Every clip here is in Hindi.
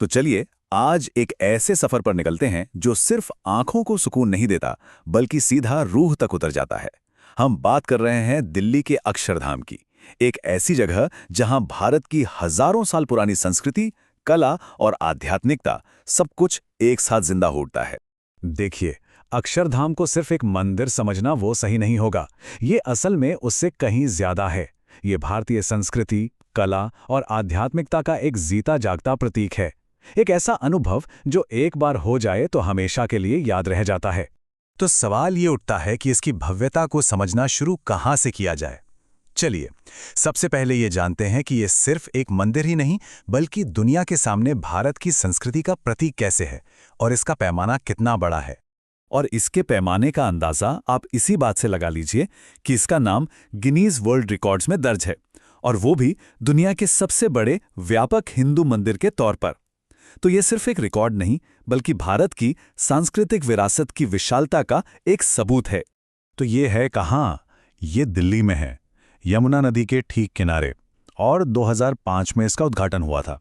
तो चलिए आज एक ऐसे सफर पर निकलते हैं जो सिर्फ आंखों को सुकून नहीं देता बल्कि सीधा रूह तक उतर जाता है। हम बात कर रहे हैं दिल्ली के अक्षरधाम की, एक ऐसी जगह जहां भारत की हजारों साल पुरानी संस्कृति, कला और आध्यात्मिकता सब कुछ एक साथ जिंदा हो उठता है। देखिए, अक्षरधाम को सिर्फ एक मंदिर समझना वो सही नहीं होगा। ये असल में उससे कहीं ज्यादा है। ये भारतीय संस्कृति, कला और आध्यात्मिकता का एक जीता जागता प्रतीक है। एक ऐसा अनुभव जो एक बार हो जाए तो हमेशा के लिए याद रह जाता है। तो सवाल ये उठता है कि इसकी भव्यता को समझना शुरू कहाँ से किया जाए। चलिए, सबसे पहले ये जानते हैं कि ये सिर्फ एक मंदिर ही नहीं बल्कि दुनिया के सामने भारत की संस्कृति का प्रतीक कैसे है और इसका पैमाना कितना बड़ा है। और इसके पैमाने का अंदाजा आप इसी बात से लगा लीजिए कि इसका नाम गिनीज वर्ल्ड रिकॉर्ड्स में दर्ज है, और वो भी दुनिया के सबसे बड़े व्यापक हिंदू मंदिर के तौर पर। तो ये सिर्फ एक रिकॉर्ड नहीं बल्कि भारत की सांस्कृतिक विरासत की विशालता का एक सबूत है। तो ये है कहाँ? ये दिल्ली में है, यमुना नदी के ठीक किनारे, और 2005 में इसका उद्घाटन हुआ था।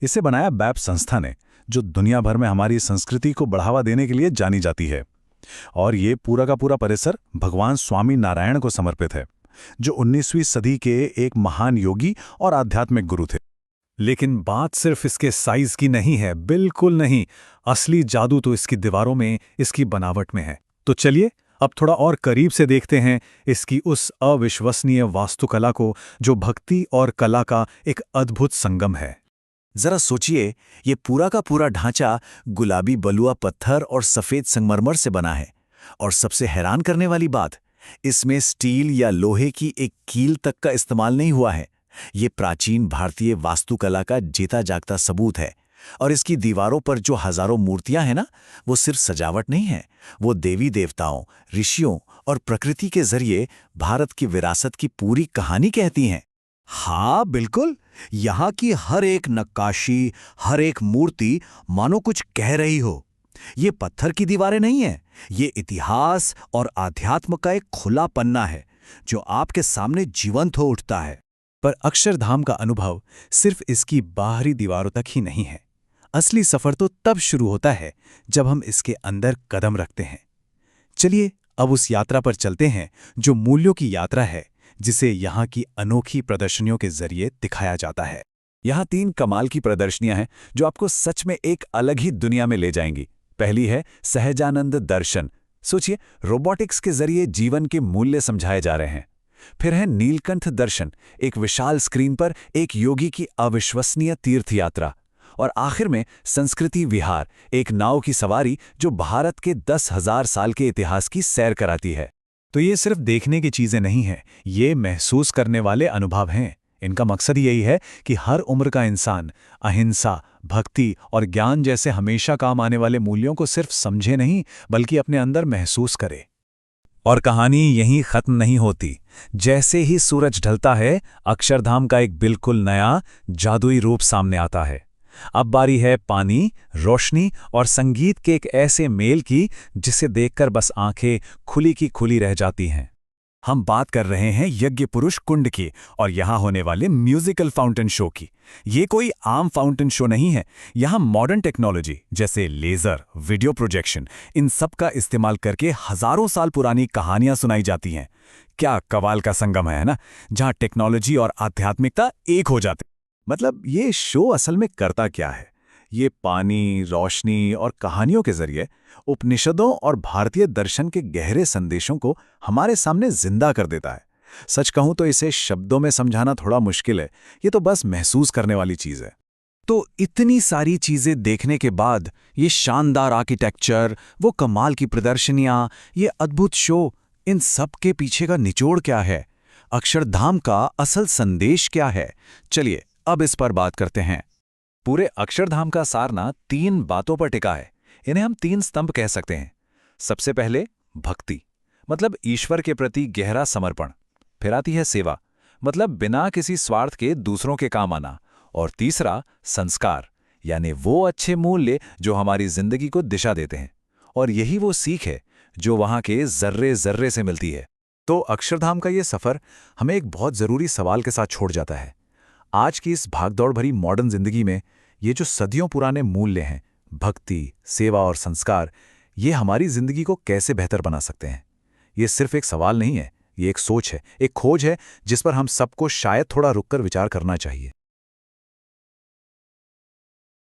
इसे बनाया बैप संस्था ने, जो दुनिया भर में हमारी संस्कृति को बढ़ावा देने के लिए जानी जाती है। और ये पूरा का पूरा परिसर भगवान स्वामी नारायण को समर्पित है, जो 19वीं सदी के एक महान योगी और आध्यात्मिक गुरु थे। लेकिन बात सिर्फ इसके साइज की नहीं है, बिल्कुल नहीं। असली जादू तो इसकी दीवारों में, इसकी बनावट में है। तो चलिए अब थोड़ा और करीब से देखते हैं इसकी उस अविश्वसनीय वास्तुकला को, जो भक्ति और कला का एक अद्भुत संगम है। जरा सोचिए, ये पूरा का पूरा ढांचा गुलाबी बलुआ पत्थर और सफेद संगमरमर से बना है। और सबसे हैरान करने वाली बात, इसमें स्टील या लोहे की एक कील तक का इस्तेमाल नहीं हुआ है। ये प्राचीन भारतीय वास्तुकला का जीता जागता सबूत है। और इसकी दीवारों पर जो हजारों मूर्तियां हैं ना, वो सिर्फ सजावट नहीं है, वो देवी देवताओं, ऋषियों और प्रकृति के जरिए भारत की विरासत की पूरी कहानी कहती हैं। हाँ बिल्कुल, यहाँ की हर एक नक्काशी, हर एक मूर्ति मानो कुछ कह रही हो। ये पत्थर की दीवारें नहीं है, ये इतिहास और आध्यात्म का एक खुला पन्ना है जो आपके सामने जीवंत हो उठता है। पर अक्षरधाम का अनुभव सिर्फ इसकी बाहरी दीवारों तक ही नहीं है। असली सफर तो तब शुरू होता है जब हम इसके अंदर कदम रखते हैं। चलिए अब उस यात्रा पर चलते हैं जो मूल्यों की यात्रा है, जिसे यहाँ की अनोखी प्रदर्शनियों के जरिए दिखाया जाता है। यहाँ 3 कमाल की प्रदर्शनियां हैं जो आपको सच में एक अलग ही दुनिया में ले जाएंगी। पहली है सहजानंद दर्शन। सोचिए, रोबोटिक्स के जरिए जीवन के मूल्य समझाए जा रहे हैं। फिर है नीलकंठ दर्शन, एक विशाल स्क्रीन पर एक योगी की अविश्वसनीय तीर्थ यात्रा। और आखिर में संस्कृति विहार, एक नाव की सवारी जो भारत के 10,000 साल के इतिहास की सैर कराती है। तो ये सिर्फ देखने की चीजें नहीं हैं, ये महसूस करने वाले अनुभव हैं। इनका मकसद यही है कि हर उम्र का इंसान अहिंसा, भक्ति और ज्ञान जैसे हमेशा काम आने वाले मूल्यों को सिर्फ समझे नहीं बल्कि अपने अंदर महसूस करे। और कहानी यहीं खत्म नहीं होती। जैसे ही सूरज ढलता है, अक्षरधाम का एक बिल्कुल नया जादुई रूप सामने आता है। अब बारी है पानी, रोशनी और संगीत के एक ऐसे मेल की जिसे देखकर बस आंखें खुली की खुली रह जाती हैं। हम बात कर रहे हैं यज्ञ पुरुष कुंड की और यहाँ होने वाले म्यूजिकल फाउंटेन शो की। ये कोई आम फाउंटेन शो नहीं है। यहाँ मॉडर्न टेक्नोलॉजी जैसे लेजर, वीडियो प्रोजेक्शन, इन सब का इस्तेमाल करके हजारों साल पुरानी कहानियां सुनाई जाती हैं। क्या कमाल का संगम है ना, जहाँ टेक्नोलॉजी और आध्यात्मिकता एक हो जाती। मतलब ये शो असल में करता क्या है? ये पानी, रोशनी और कहानियों के जरिए उपनिषदों और भारतीय दर्शन के गहरे संदेशों को हमारे सामने जिंदा कर देता है। सच कहूं तो इसे शब्दों में समझाना थोड़ा मुश्किल है, ये तो बस महसूस करने वाली चीज है। तो इतनी सारी चीजें देखने के बाद, ये शानदार आर्किटेक्चर, वो कमाल की प्रदर्शनियां, ये अद्भुत शो, इन सब के पीछे का निचोड़ क्या है? अक्षरधाम का असल संदेश क्या है? चलिए अब इस पर बात करते हैं। पूरे अक्षरधाम का सारना 3 बातों पर टिका है। इन्हें हम 3 स्तंभ कह सकते हैं। सबसे पहले भक्ति, मतलब ईश्वर के प्रति गहरा समर्पण। फिर आती है सेवा, मतलब बिना किसी स्वार्थ के दूसरों के काम आना। और तीसरा संस्कार, यानी वो अच्छे मूल्य जो हमारी जिंदगी को दिशा देते हैं। और यही वो सीख है जो वहां के जर्रे जर्रे से मिलती है। तो अक्षरधाम का ये सफर हमें एक बहुत जरूरी सवाल के साथ छोड़ जाता है। आज की इस भागदौड़ भरी मॉडर्न जिंदगी में ये जो सदियों पुराने मूल्य हैं, भक्ति, सेवा और संस्कार, ये हमारी जिंदगी को कैसे बेहतर बना सकते हैं? ये सिर्फ एक सवाल नहीं है, ये एक सोच है, एक खोज है जिस पर हम सबको शायद थोड़ा रुककर विचार करना चाहिए।